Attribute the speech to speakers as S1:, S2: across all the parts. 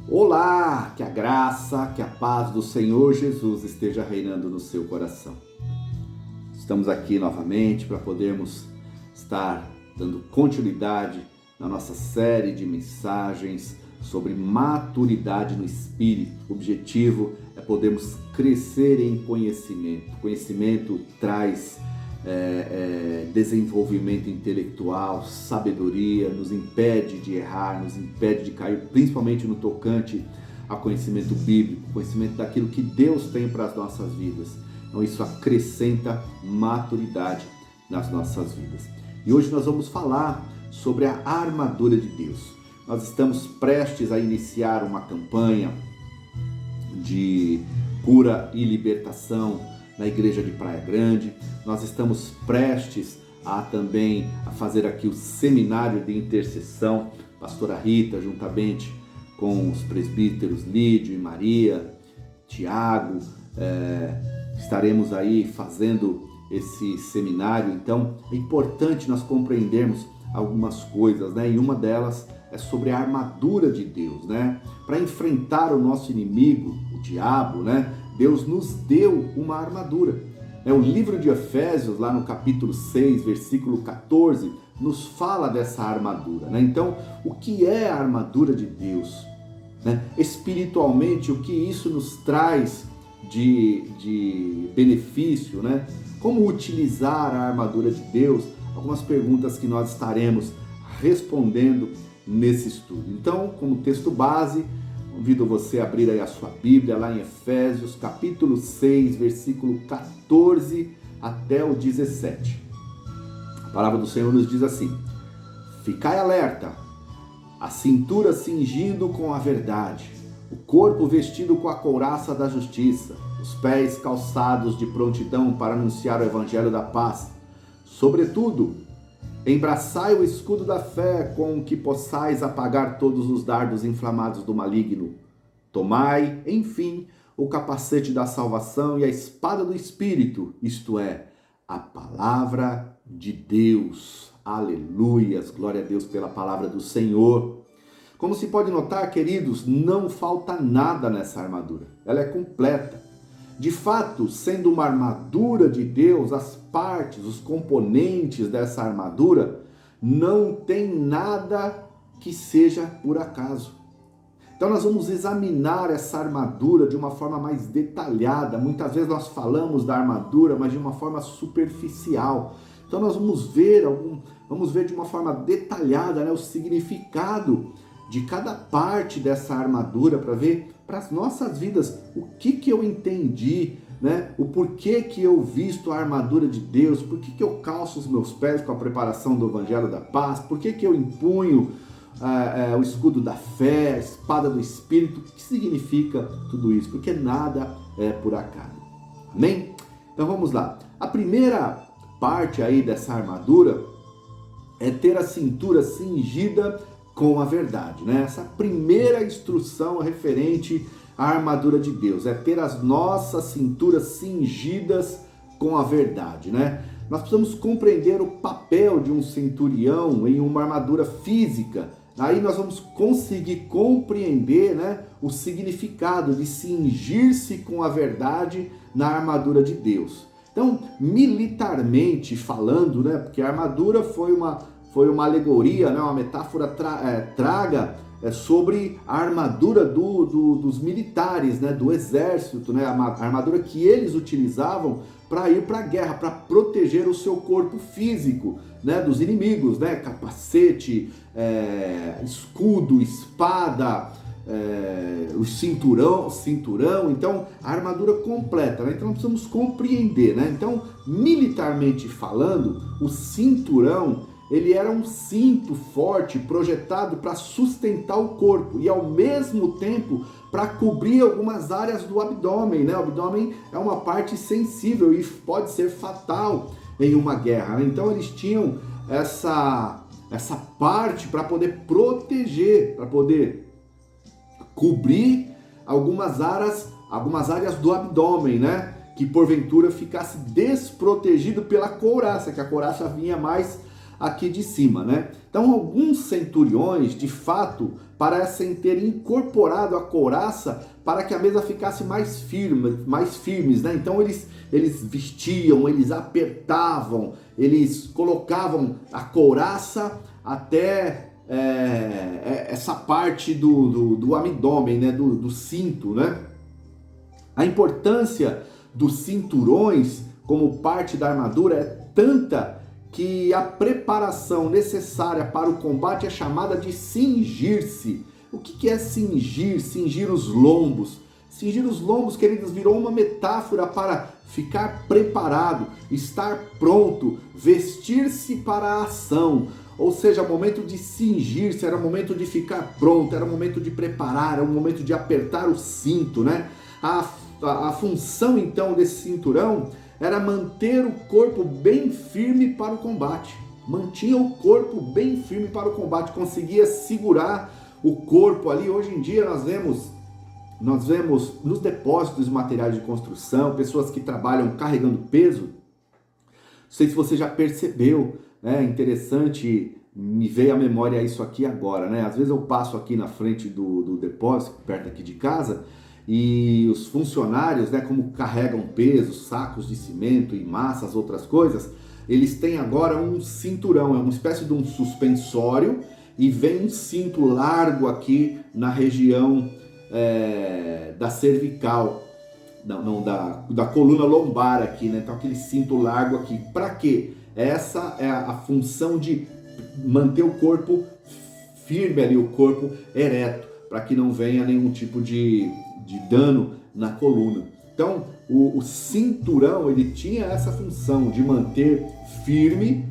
S1: Olá, que a graça, que a paz do Senhor Jesus esteja reinando no seu coração. Estamos aqui novamente para podermos estar dando continuidade na nossa série de mensagens sobre maturidade no Espírito. O objetivo é podermos crescer em conhecimento. Conhecimento traz desenvolvimento intelectual, sabedoria, nos impede de errar, nos impede de cair, principalmente no tocante a conhecimento bíblico, conhecimento daquilo que Deus tem para as nossas vidas. Então isso acrescenta maturidade nas nossas vidas. E hoje nós vamos falar sobre a armadura de Deus. Nós estamos prestes a iniciar uma campanha de cura e libertação na igreja de Praia Grande. Nós estamos prestes a também fazer aqui o seminário de intercessão. Pastora Rita, juntamente com os presbíteros Lídio e Maria, Tiago, estaremos aí fazendo esse seminário. Então é importante nós compreendermos algumas coisas, né? E uma delas é sobre a armadura de Deus, né? Para enfrentar o nosso inimigo, o diabo, né? Deus nos deu uma armadura. O livro de Efésios, lá no capítulo 6, versículo 14, nos fala dessa armadura, né? Então, o que é a armadura de Deus? Né? Espiritualmente, o que isso nos traz de benefício, né? Como utilizar a armadura de Deus? Algumas perguntas que nós estaremos respondendo nesse estudo. Então, como texto base, convido você a abrir aí a sua Bíblia, lá em Efésios, capítulo 6, versículo 14 até o 17. A palavra do Senhor nos diz assim: Ficai alerta, a cintura cingindo com a verdade, o corpo vestido com a couraça da justiça, os pés calçados de prontidão para anunciar o evangelho da paz. Sobretudo, embraçai o escudo da fé, com o que possais apagar todos os dardos inflamados do maligno. Tomai, enfim, o capacete da salvação e a espada do Espírito, isto é, a palavra de Deus. Aleluias, glória a Deus pela palavra do Senhor. Como se pode notar, queridos, não falta nada nessa armadura. Ela é completa. De fato, sendo uma armadura de Deus, as partes, os componentes dessa armadura, não tem nada que seja por acaso. Então nós vamos examinar essa armadura de uma forma mais detalhada. Muitas vezes nós falamos da armadura, mas de uma forma superficial. Então nós vamos ver de uma forma detalhada, né, o significado de cada parte dessa armadura, para ver para as nossas vidas o que eu entendi, né? O porquê que eu visto a armadura de Deus, por que eu calço os meus pés com a preparação do evangelho da paz, por que eu empunho o escudo da fé, a espada do Espírito. O que significa tudo isso? Porque nada é por acaso. Amém? Então vamos lá. A primeira parte aí dessa armadura é ter a cintura cingida com a verdade, né? Essa primeira instrução referente à armadura de Deus é ter as nossas cinturas cingidas com a verdade, né? Nós precisamos compreender o papel de um centurião em uma armadura física. Aí nós vamos conseguir compreender, né, o significado de cingir-se com a verdade na armadura de Deus. Então, militarmente falando, né, porque a armadura foi uma alegoria, né, uma metáfora traga sobre a armadura dos militares, né, do exército, né, a armadura que eles utilizavam para ir para a guerra, para proteger o seu corpo físico, né, dos inimigos, né, capacete, escudo, espada, o cinturão, então a armadura completa, né? Então nós precisamos compreender, né? Então, militarmente falando, o cinturão, ele era um cinto forte projetado para sustentar o corpo e ao mesmo tempo para cobrir algumas áreas do abdômen, né? O abdômen é uma parte sensível e pode ser fatal em uma guerra, né? Então eles tinham essa parte para poder proteger, para poder cobrir algumas áreas do abdômen, né? Que porventura ficasse desprotegido pela couraça, que a couraça vinha mais aqui de cima, né? Então, alguns centuriões, de fato, parecem ter incorporado a couraça para que a mesa ficasse mais firmes, né? Então, eles vestiam, eles apertavam, eles colocavam a couraça até essa parte do abdômen, né? do cinto, né? A importância dos cinturões como parte da armadura é tanta que a preparação necessária para o combate é chamada de cingir-se. O que é cingir? Cingir os lombos. Cingir os lombos, queridos, virou uma metáfora para ficar preparado, estar pronto, vestir-se para a ação. Ou seja, o momento de cingir-se era o momento de ficar pronto, era o momento de preparar, era o momento de apertar o cinto, né? A função, então, desse cinturão era manter o corpo bem firme para o combate. Mantinha o corpo bem firme para o combate, conseguia segurar o corpo ali. Hoje em dia nós vemos nos depósitos de materiais de construção, pessoas que trabalham carregando peso. Não sei se você já percebeu, né? Interessante, me veio à memória isso aqui agora, né? Às vezes eu passo aqui na frente do depósito, perto aqui de casa, e os funcionários, né, como carregam peso, sacos de cimento e massas, outras coisas, eles têm agora um cinturão, é uma espécie de um suspensório, e vem um cinto largo aqui na região da cervical, da coluna lombar aqui, né? Então aquele cinto largo aqui, para quê? Essa é a função de manter o corpo firme ali, o corpo ereto, para que não venha nenhum tipo de dano na coluna. Então, o cinturão, ele tinha essa função de manter firme,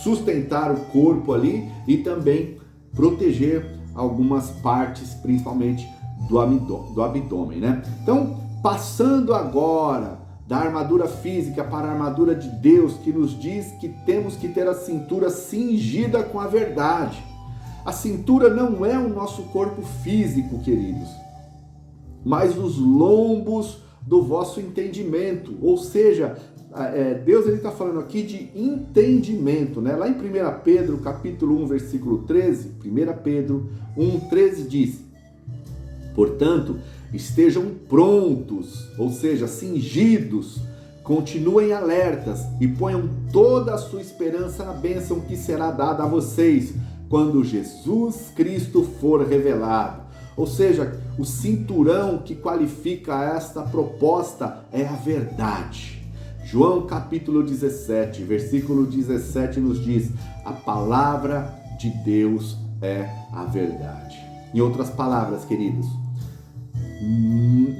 S1: sustentar o corpo ali e também proteger algumas partes, principalmente do abdômen, né? Então, passando agora da armadura física para a armadura de Deus, que nos diz que temos que ter a cintura cingida com a verdade. A cintura não é o nosso corpo físico, queridos, mas os lombos do vosso entendimento. Ou seja, Deus está falando aqui de entendimento, né? Lá em 1 Pedro, capítulo 1, versículo 13, 1 Pedro 1, 13 diz: portanto, estejam prontos, ou seja, cingidos, continuem alertas e ponham toda a sua esperança na bênção que será dada a vocês quando Jesus Cristo for revelado. Ou seja, o cinturão que qualifica esta proposta é a verdade. João capítulo 17, versículo 17 nos diz: a palavra de Deus é a verdade. Em outras palavras, queridos,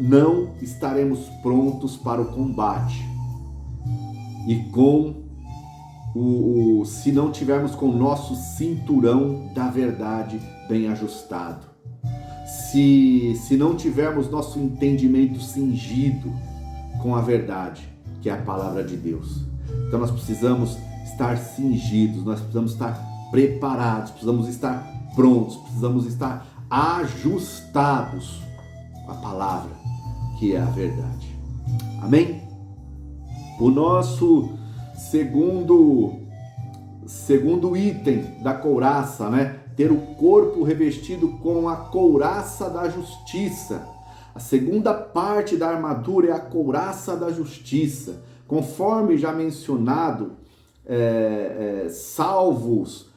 S1: não estaremos prontos para o combate se não tivermos com o nosso cinturão da verdade bem ajustado. Se não tivermos nosso entendimento cingido com a verdade, que é a palavra de Deus. Então nós precisamos estar cingidos, nós precisamos estar preparados, precisamos estar prontos, precisamos estar ajustados à palavra, que é a verdade. Amém? O nosso segundo item da couraça, né? Ter o corpo revestido com a couraça da justiça. A segunda parte da armadura é a couraça da justiça. Conforme já mencionado,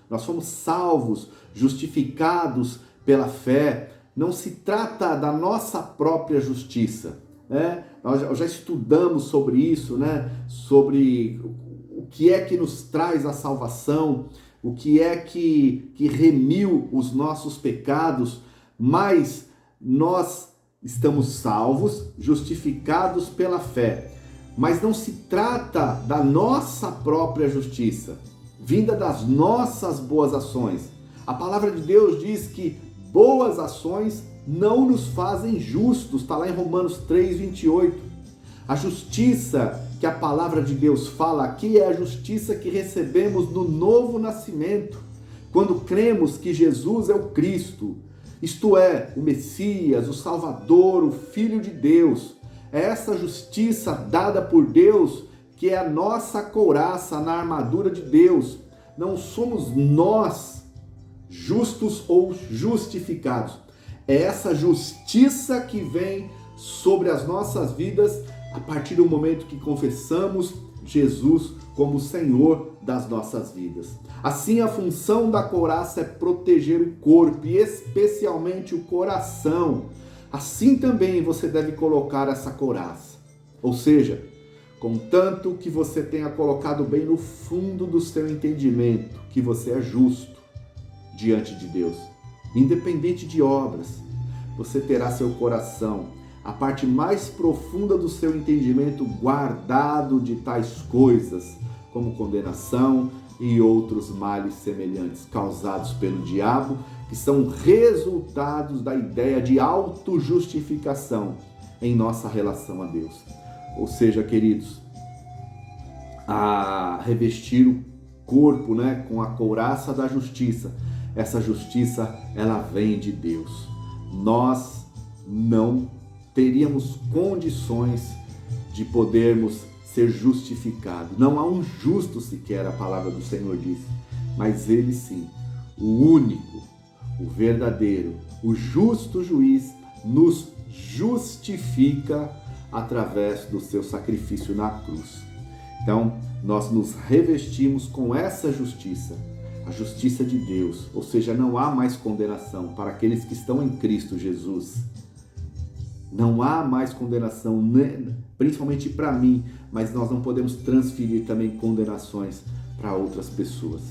S1: nós somos salvos, justificados pela fé. Não se trata da nossa própria justiça, né? Nós já estudamos sobre isso, né? Sobre o que é que nos traz a salvação, o que é que remiu os nossos pecados, mas nós estamos salvos, justificados pela fé. Mas não se trata da nossa própria justiça, vinda das nossas boas ações. A palavra de Deus diz que boas ações não nos fazem justos, está lá em Romanos 3:28. A justiça que a palavra de Deus fala aqui é a justiça que recebemos no novo nascimento, quando cremos que Jesus é o Cristo, isto é, o Messias, o Salvador, o Filho de Deus. É essa justiça dada por Deus que é a nossa couraça na armadura de Deus. Não somos nós justos ou justificados. É essa justiça que vem sobre as nossas vidas a partir do momento que confessamos Jesus como Senhor das nossas vidas. Assim, a função da couraça é proteger o corpo e especialmente o coração. Assim também você deve colocar essa couraça. Ou seja, contanto que você tenha colocado bem no fundo do seu entendimento que você é justo diante de Deus, independente de obras, você terá seu coração, a parte mais profunda do seu entendimento, guardado de tais coisas, como condenação e outros males semelhantes causados pelo diabo, que são resultados da ideia de autojustificação em nossa relação a Deus. Ou seja, queridos, a revestir o corpo, com a couraça da justiça. Essa justiça, ela vem de Deus. Nós não teríamos condições de podermos ser justificados. Não há um justo sequer, a palavra do Senhor diz, mas Ele sim, o único, o verdadeiro, o justo juiz, nos justifica através do seu sacrifício na cruz. Então, nós nos revestimos com essa justiça, a justiça de Deus, ou seja, não há mais condenação para aqueles que estão em Cristo Jesus. Não há mais condenação, principalmente para mim, mas nós não podemos transferir também condenações para outras pessoas,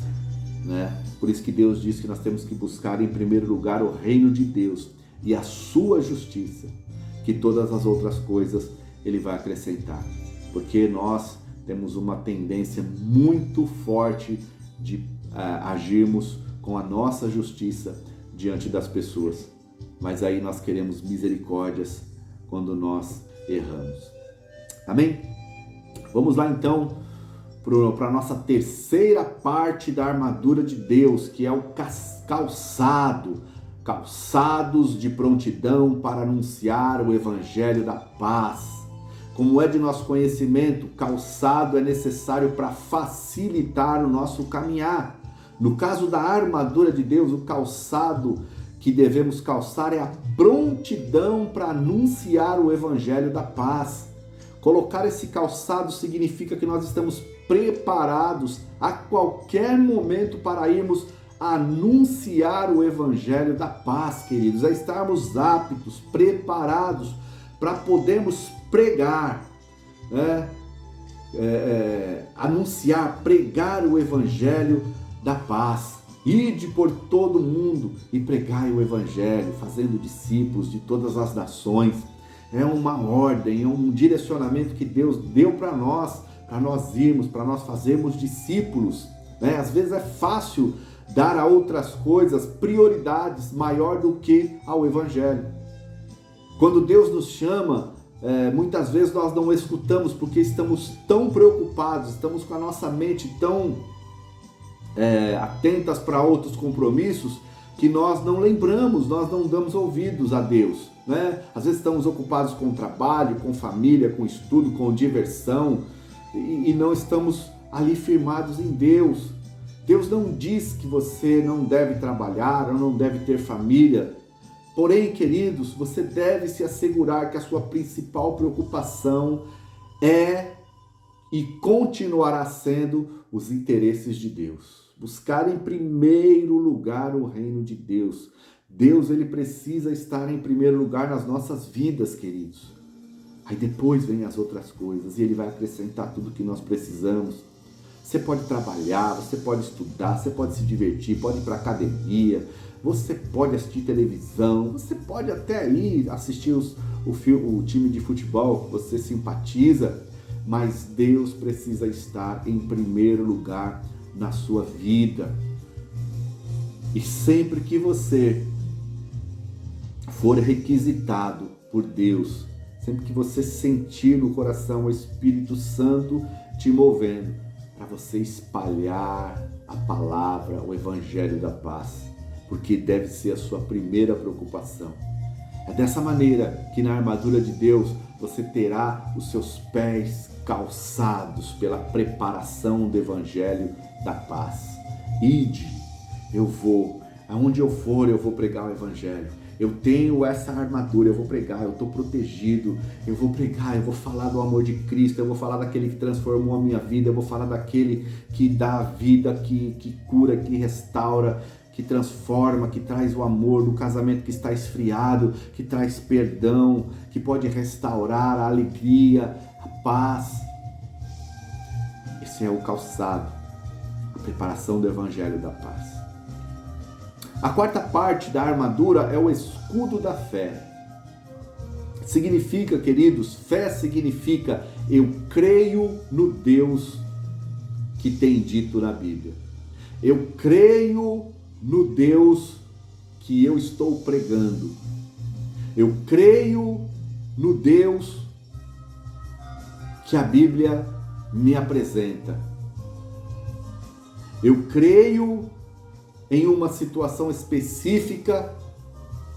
S1: Por isso que Deus diz que nós temos que buscar em primeiro lugar o reino de Deus e a sua justiça, que todas as outras coisas Ele vai acrescentar, porque nós temos uma tendência muito forte de agirmos com a nossa justiça diante das pessoas, mas aí nós queremos misericórdias quando nós erramos. Amém? Vamos lá então para a nossa terceira parte da armadura de Deus, que é o calçados de prontidão para anunciar o evangelho da paz. Como é de nosso conhecimento, calçado é necessário para facilitar o nosso caminhar. No caso da armadura de Deus, o calçado que devemos calçar é a prontidão para anunciar o evangelho da paz. Colocar esse calçado significa que nós estamos preparados a qualquer momento para irmos anunciar o evangelho da paz, queridos. A estarmos aptos, preparados para podermos pregar, anunciar, pregar o evangelho da paz. Ide por todo mundo e pregai o evangelho, fazendo discípulos de todas as nações. É uma ordem, é um direcionamento que Deus deu para nós irmos, para nós fazermos discípulos. Às vezes é fácil dar a outras coisas prioridades maior do que ao evangelho. Quando Deus nos chama, muitas vezes nós não escutamos porque estamos tão preocupados, estamos com a nossa mente tão atentas para outros compromissos, que nós não lembramos, nós não damos ouvidos a Deus, Às vezes estamos ocupados com trabalho, com família, com estudo, com diversão, e não estamos ali firmados em Deus. Deus não diz que você não deve trabalhar ou não deve ter família. Porém, queridos, você deve se assegurar que a sua principal preocupação é e continuará sendo os interesses de Deus. Buscar em primeiro lugar o reino de Deus. Deus, ele precisa estar em primeiro lugar nas nossas vidas, queridos. Aí depois vem as outras coisas e ele vai acrescentar tudo que nós precisamos. Você pode trabalhar, você pode estudar, você pode se divertir, pode ir para a academia, você pode assistir televisão, você pode até ir assistir o time de futebol que você simpatiza, mas Deus precisa estar em primeiro lugar na sua vida. E sempre que você for requisitado por Deus, sempre que você sentir no coração o Espírito Santo te movendo para você espalhar a palavra, o evangelho da paz, porque deve ser a sua primeira preocupação. É dessa maneira que na armadura de Deus você terá os seus pés calçados pela preparação do Evangelho da paz. Ide, eu vou, aonde eu for eu vou pregar o Evangelho. Eu tenho essa armadura, eu vou pregar, eu estou protegido, eu vou pregar, eu vou falar do amor de Cristo, eu vou falar daquele que transformou a minha vida, eu vou falar daquele que dá a vida, que cura, que restaura, que transforma, que traz o amor do casamento que está esfriado, que traz perdão, que pode restaurar a alegria, a paz. Esse é o calçado, a preparação do Evangelho da paz. A quarta parte da armadura é o escudo da fé. Significa, queridos, fé significa eu creio no Deus que tem dito na Bíblia. Eu creio no Deus que eu estou pregando. Eu creio no Deus que a Bíblia me apresenta. Eu creio em uma situação específica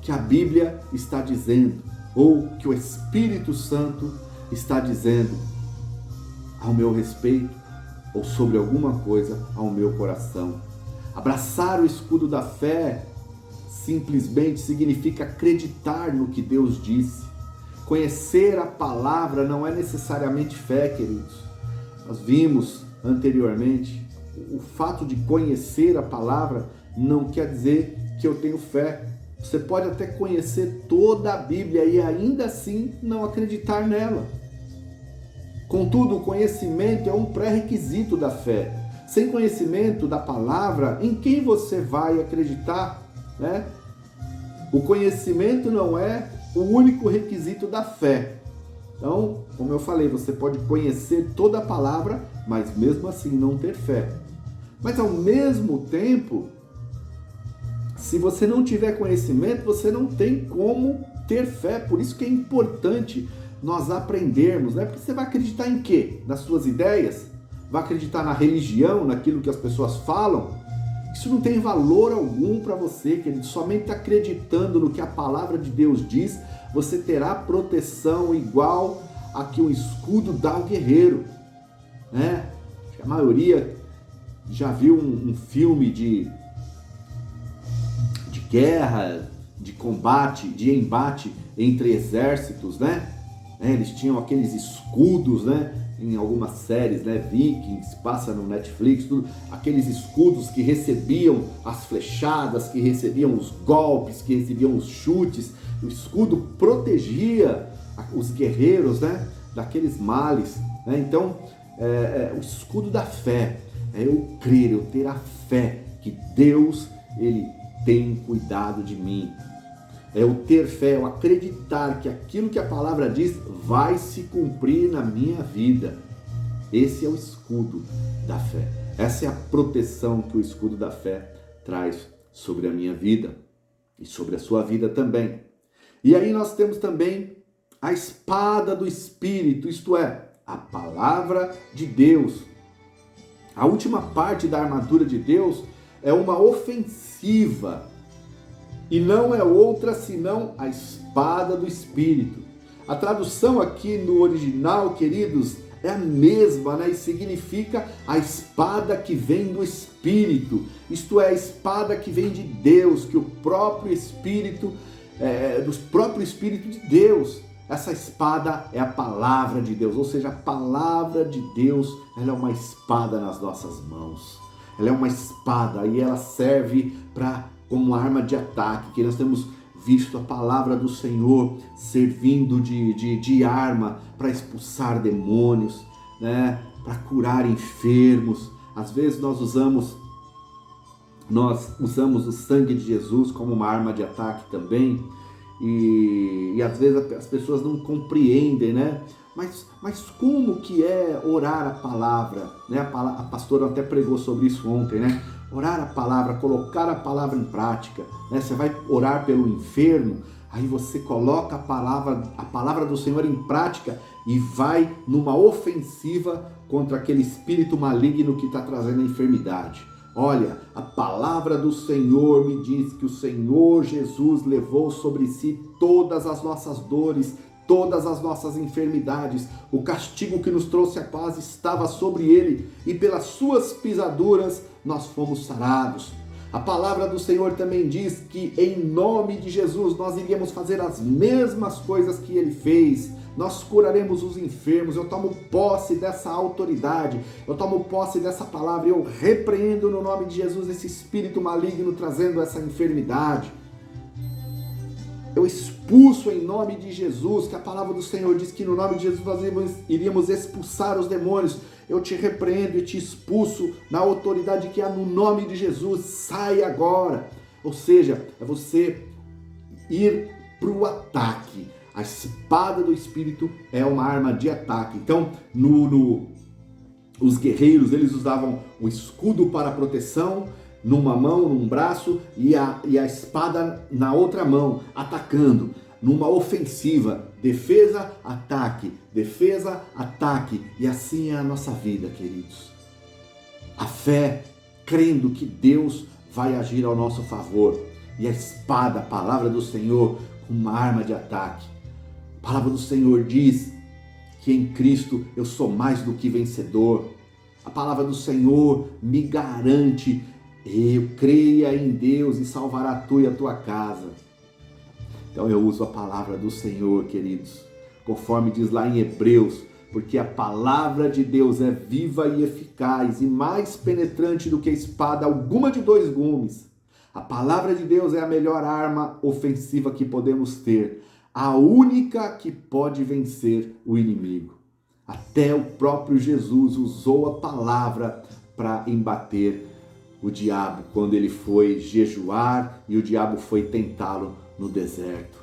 S1: que a Bíblia está dizendo, ou que o Espírito Santo está dizendo ao meu respeito, ou sobre alguma coisa ao meu coração. Abraçar o escudo da fé simplesmente significa acreditar no que Deus disse. Conhecer a palavra não é necessariamente fé, queridos. Nós vimos anteriormente, o fato de conhecer a palavra não quer dizer que eu tenho fé. Você pode até conhecer toda a Bíblia e ainda assim não acreditar nela. Contudo, o conhecimento é um pré-requisito da fé. Sem conhecimento da palavra, em quem você vai acreditar, né? O conhecimento não é o único requisito da fé. Então, como eu falei, você pode conhecer toda a palavra, mas mesmo assim não ter fé. Mas ao mesmo tempo, se você não tiver conhecimento, você não tem como ter fé. Por isso que é importante nós aprendermos, né? Porque você vai acreditar em quê? Nas suas ideias? Vai acreditar na religião, naquilo que as pessoas falam? Isso não tem valor algum para você, querido. Somente acreditando no que a palavra de Deus diz, você terá proteção igual a que o escudo dá ao guerreiro, né? A maioria já viu um filme de guerra, de combate, de embate entre exércitos, né? Eles tinham aqueles escudos, né? Em algumas séries, né? Vikings, passa no Netflix, tudo. Aqueles escudos que recebiam as flechadas, que recebiam os golpes, que recebiam os chutes. O escudo protegia os guerreiros, né? Daqueles males, né? Então, o escudo da fé é eu crer, eu ter a fé que Deus, Ele tem cuidado de mim. É eu ter fé, eu acreditar que aquilo que a palavra diz vai se cumprir na minha vida. Esse é o escudo da fé. Essa é a proteção que o escudo da fé traz sobre a minha vida e sobre a sua vida também. E aí nós temos também a espada do Espírito, isto é, a palavra de Deus. A última parte da armadura de Deus é uma ofensiva e não é outra senão a espada do Espírito. A tradução aqui no original, queridos, é a mesma, né? E significa a espada que vem do Espírito. Isto é, a espada que vem de Deus, que o próprio Espírito, do próprio Espírito de Deus. Essa espada é a palavra de Deus, ou seja, a palavra de Deus, ela é uma espada nas nossas mãos. Ela é uma espada e ela serve como uma arma de ataque, que nós temos visto a palavra do Senhor servindo de arma para expulsar demônios, né? Para curar enfermos. Às vezes nós usamos o sangue de Jesus como uma arma de ataque também, e às vezes as pessoas não compreendem, né? Mas como que é orar a palavra, né? A pastora até pregou sobre isso ontem, né? Orar a palavra, colocar a palavra em prática, né? Você vai orar pelo enfermo, aí você coloca a palavra do Senhor em prática e vai numa ofensiva contra aquele espírito maligno que está trazendo a enfermidade. Olha, a palavra do Senhor me diz que o Senhor Jesus levou sobre si todas as nossas dores, todas as nossas enfermidades. O castigo que nos trouxe a paz estava sobre ele, e pelas suas pisaduras nós fomos sarados. A palavra do Senhor também diz que em nome de Jesus nós iríamos fazer as mesmas coisas que ele fez. Nós curaremos os enfermos. Eu tomo posse dessa autoridade, eu tomo posse dessa palavra, eu repreendo no nome de Jesus esse espírito maligno trazendo essa enfermidade. Eu expulso em nome de Jesus, que a palavra do Senhor diz que no nome de Jesus nós iríamos expulsar os demônios. Eu te repreendo e te expulso na autoridade que há no nome de Jesus. Sai agora. Ou seja, é você ir para o ataque. A espada do Espírito é uma arma de ataque. Então, os guerreiros, eles usavam o escudo para proteção, numa mão, num braço, e a espada na outra mão, atacando, numa ofensiva, defesa, ataque, e assim é a nossa vida, queridos. A fé, crendo que Deus vai agir ao nosso favor, e a espada, a palavra do Senhor, uma arma de ataque. A palavra do Senhor diz que em Cristo eu sou mais do que vencedor. A palavra do Senhor me garante: eu creia em Deus e salvará a tua e a tua casa. Então eu uso a palavra do Senhor, queridos, conforme diz lá em Hebreus, porque a palavra de Deus é viva e eficaz e mais penetrante do que espada alguma de dois gumes. A palavra de Deus é a melhor arma ofensiva que podemos ter, a única que pode vencer o inimigo. Até o próprio Jesus usou a palavra para embater o diabo, quando ele foi jejuar e o diabo foi tentá-lo no deserto.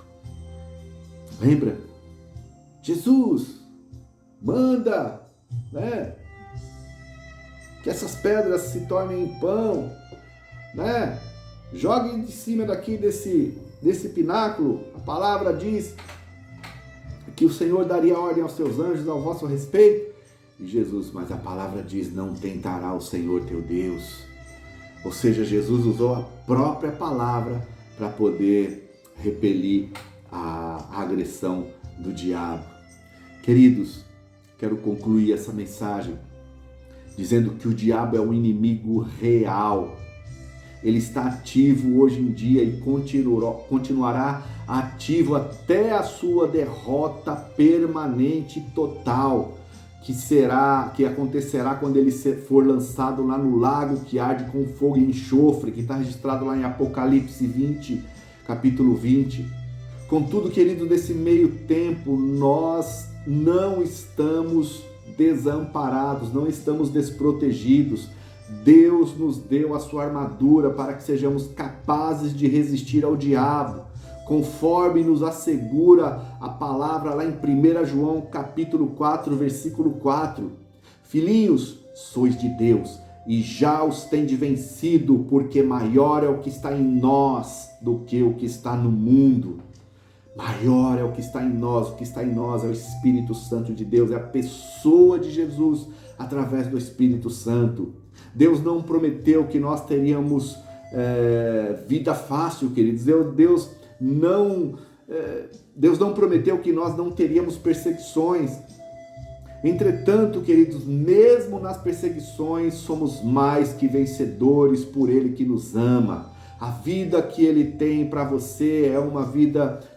S1: Lembra? Jesus, manda, né? Que essas pedras se tornem pão, né? Jogue de cima daqui desse pináculo. A palavra diz que o Senhor daria ordem aos seus anjos ao vosso respeito. E Jesus, mas a palavra diz: não tentará o Senhor teu Deus. Ou seja, Jesus usou a própria palavra para poder repelir a agressão do diabo. Queridos, quero concluir essa mensagem dizendo que o diabo é um inimigo real. Ele está ativo hoje em dia e continuará ativo até a sua derrota permanente e total, que acontecerá quando ele for lançado lá no lago que arde com fogo e enxofre, que está registrado lá em Apocalipse 20, capítulo 20. Contudo, querido, nesse meio tempo, nós não estamos desamparados, não estamos desprotegidos. Deus nos deu a sua armadura para que sejamos capazes de resistir ao diabo, conforme nos assegura a palavra lá em 1 João capítulo 4, versículo 4. Filhinhos, sois de Deus e já os tendes vencido, porque maior é o que está em nós do que o que está no mundo. Maior é o que está em nós, o que está em nós é o Espírito Santo de Deus, é a pessoa de Jesus através do Espírito Santo. Deus não prometeu que nós teríamos vida fácil, queridos. Deus não prometeu que nós não teríamos perseguições. Entretanto, queridos, mesmo nas perseguições, somos mais que vencedores por Ele que nos ama. A vida que Ele tem para você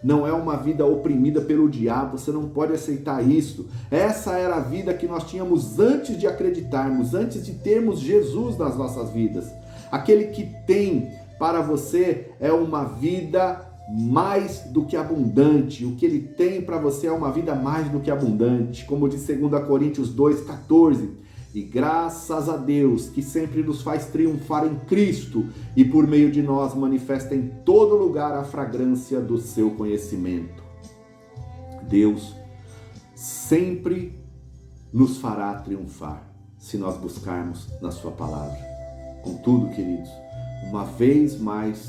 S1: não é uma vida oprimida pelo diabo. Você não pode aceitar isso. Essa era a vida que nós tínhamos antes de acreditarmos, antes de termos Jesus nas nossas vidas. Aquele que tem para você é uma vida mais do que abundante. O que Ele tem para você é uma vida mais do que abundante. Como diz 2 Coríntios 2,14. E graças a Deus que sempre nos faz triunfar em Cristo e por meio de nós manifesta em todo lugar a fragrância do seu conhecimento. Deus sempre nos fará triunfar se nós buscarmos na sua palavra. Contudo, queridos, uma vez mais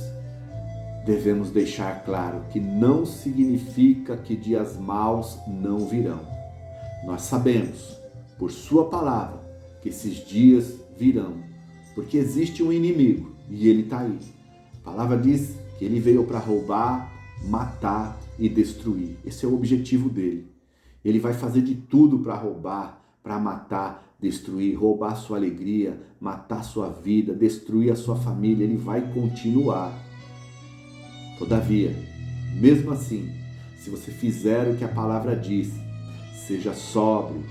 S1: devemos deixar claro que não significa que dias maus não virão. Nós sabemos, por sua palavra, que esses dias virão. porque existe um inimigo e ele está aí. A palavra diz que ele veio para roubar, matar e destruir. Esse é o objetivo dele. Ele vai fazer de tudo para roubar, para matar, destruir, roubar sua alegria, matar sua vida, destruir a sua família. Ele vai continuar. Todavia, mesmo assim, se você fizer o que a palavra diz, seja sóbrio,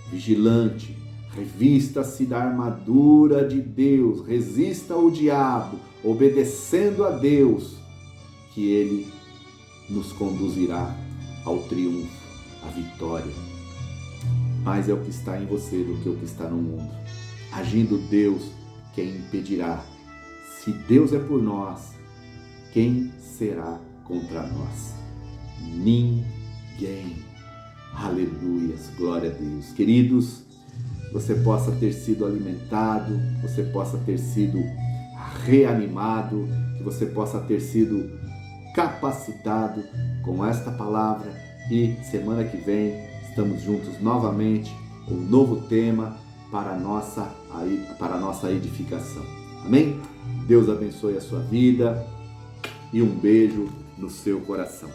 S1: vigilante, revista-se da armadura de Deus, resista ao diabo, obedecendo a Deus, que ele nos conduzirá ao triunfo, à vitória. Mais é o que está em você do que o que está no mundo. Agindo Deus, quem impedirá? Se Deus é por nós, quem será contra nós? Ninguém. Aleluias, glória a Deus. Queridos, você possa ter sido alimentado, você possa ter sido reanimado, que você possa ter sido capacitado com esta palavra, e semana que vem estamos juntos novamente com um novo tema para a nossa edificação. Amém? Deus abençoe a sua vida e um beijo no seu coração.